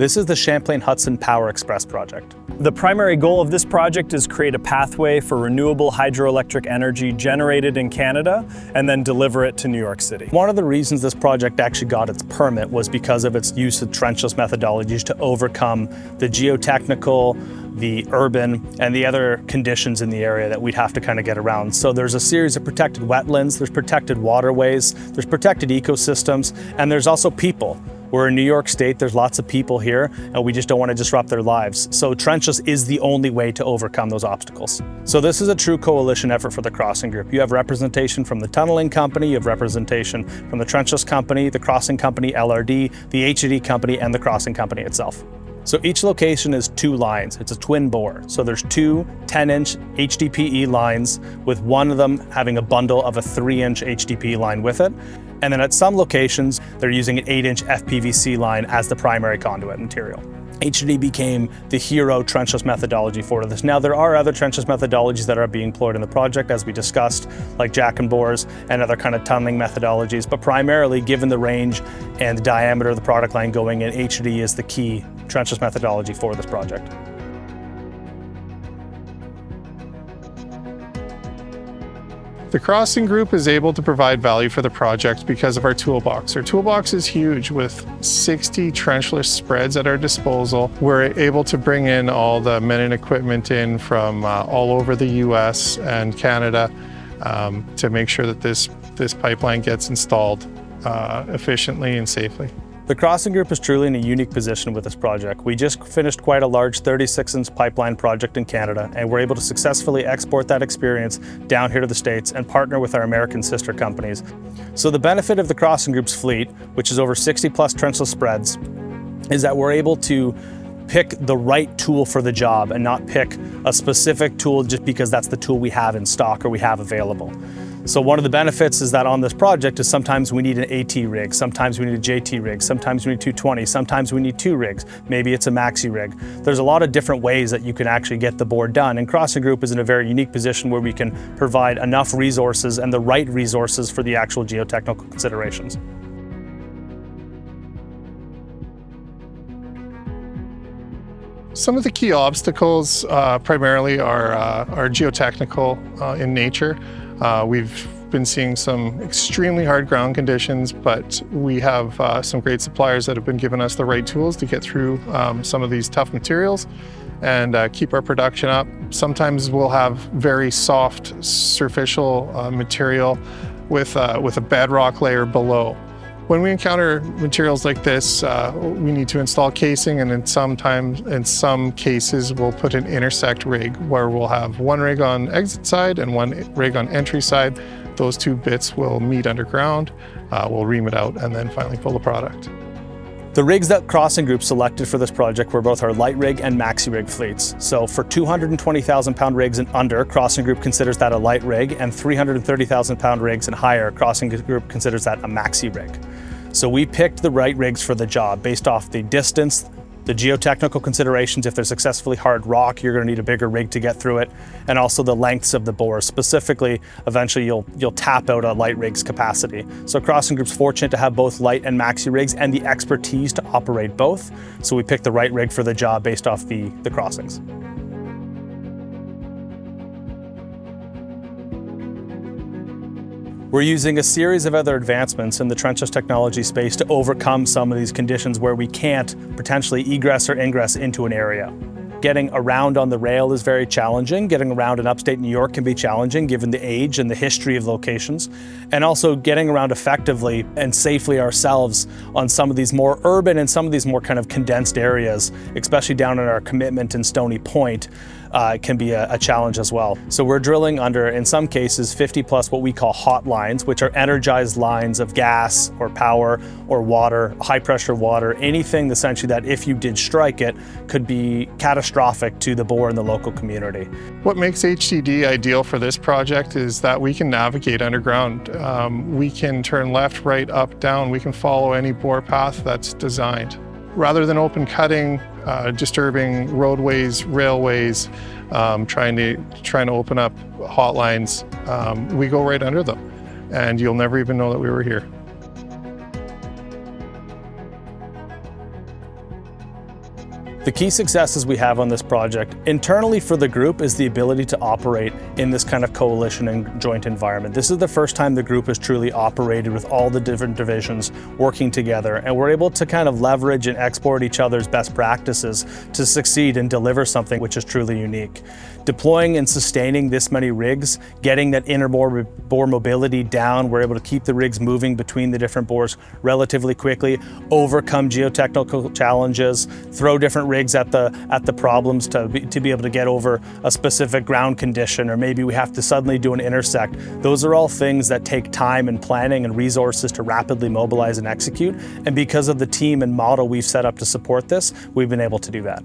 This is the Champlain Hudson Power Express project. The primary goal of this project is create a pathway for renewable hydroelectric energy generated in Canada and then deliver it to New York City. One of the reasons this project actually got its permit was because of its use of trenchless methodologies to overcome the geotechnical, the urban, and the other conditions in the area that we'd have to kind of get around. So there's a series of protected wetlands, there's protected waterways, there's protected ecosystems, and there's also people. We're in New York State, there's lots of people here, and we just don't want to disrupt their lives. So trenchless is the only way to overcome those obstacles. So this is a true coalition effort for the crossing group. You have representation from the tunneling company, you have representation from the trenchless company, the crossing company, LRD, the HED company, and the crossing company itself. So each location is 2 lines. It's a twin bore. So there's 2 10-inch HDPE lines, with one of them having a bundle of a 3-inch HDPE line with it. And then at some locations, they're using an 8-inch FPVC line as the primary conduit material. HED became the hero trenchless methodology for this. Now, there are other trenchless methodologies that are being employed in the project, as we discussed, like jack and bores and other kind of tunneling methodologies. But primarily, given the range and the diameter of the product line going in, HED is the key trenchless methodology for this project. The crossing group is able to provide value for the project because of our toolbox. Our toolbox is huge, with 60 trenchless spreads at our disposal. We're able to bring in all the men and equipment in from all over the US and Canada to make sure that this pipeline gets installed efficiently and safely. The crossing group is truly in a unique position with this project. We just finished quite a large 36-inch pipeline project in Canada, and we're able to successfully export that experience down here to the States and partner with our American sister companies. So the benefit of the crossing group's fleet, which is over 60 plus trenchless spreads, is that we're able to pick the right tool for the job and not pick a specific tool just because that's the tool we have in stock or we have available. So one of the benefits is that on this project is sometimes we need an AT rig, sometimes we need a JT rig, sometimes we need 220, sometimes we need 2 rigs, maybe it's a maxi rig. There's a lot of different ways that you can actually get the bore done, and Crossing Group is in a very unique position where we can provide enough resources and the right resources for the actual geotechnical considerations. Some of the key obstacles primarily are geotechnical in nature. We've been seeing some extremely hard ground conditions, but we have some great suppliers that have been giving us the right tools to get through some of these tough materials and keep our production up. Sometimes we'll have very soft superficial material with a bedrock layer below. When we encounter materials like this, we need to install casing, and in some cases, we'll put an intersect rig where we'll have one rig on exit side and one rig on entry side. Those 2 bits will meet underground, we'll ream it out, and then finally pull the product. The rigs that Crossing Group selected for this project were both our light rig and maxi rig fleets. So for 220,000 pound rigs and under, Crossing Group considers that a light rig, and 330,000 pound rigs and higher, Crossing Group considers that a maxi rig. So we picked the right rigs for the job based off the distance, the geotechnical considerations. If there's successfully hard rock, you're going to need a bigger rig to get through it, and also the lengths of the bores. Specifically, eventually you'll tap out a light rig's capacity. So Crossing Group's fortunate to have both light and maxi rigs and the expertise to operate both. So we picked the right rig for the job based off the crossings. We're using a series of other advancements in the trenchless technology space to overcome some of these conditions where we can't potentially egress or ingress into an area. Getting around on the rail is very challenging. Getting around in upstate New York can be challenging given the age and the history of locations. And also getting around effectively and safely ourselves on some of these more urban and some of these more kind of condensed areas, especially down in our commitment in Stony Point, can be a challenge as well. So we're drilling under, in some cases, 50 plus what we call hot lines, which are energized lines of gas or power or water, high pressure water, anything essentially that if you did strike it could be catastrophic to the bore and the local community. What makes HDD ideal for this project is that we can navigate underground. We can turn left, right, up, down. We can follow any bore path that's designed. Rather than open cutting, disturbing roadways, railways, trying to open up hot lines, we go right under them, and you'll never even know that we were here. The key successes we have on this project internally for the group is the ability to operate in this kind of coalition and joint environment. This is the first time the group has truly operated with all the different divisions working together, and we're able to kind of leverage and export each other's best practices to succeed and deliver something which is truly unique. Deploying and sustaining this many rigs, getting that inner bore mobility down, we're able to keep the rigs moving between the different bores relatively quickly, overcome geotechnical challenges, throw different rigs at the problems to be able to get over a specific ground condition, or maybe we have to suddenly do an intersect. Those are all things that take time and planning and resources to rapidly mobilize and execute. And because of the team and model we've set up to support this, we've been able to do that.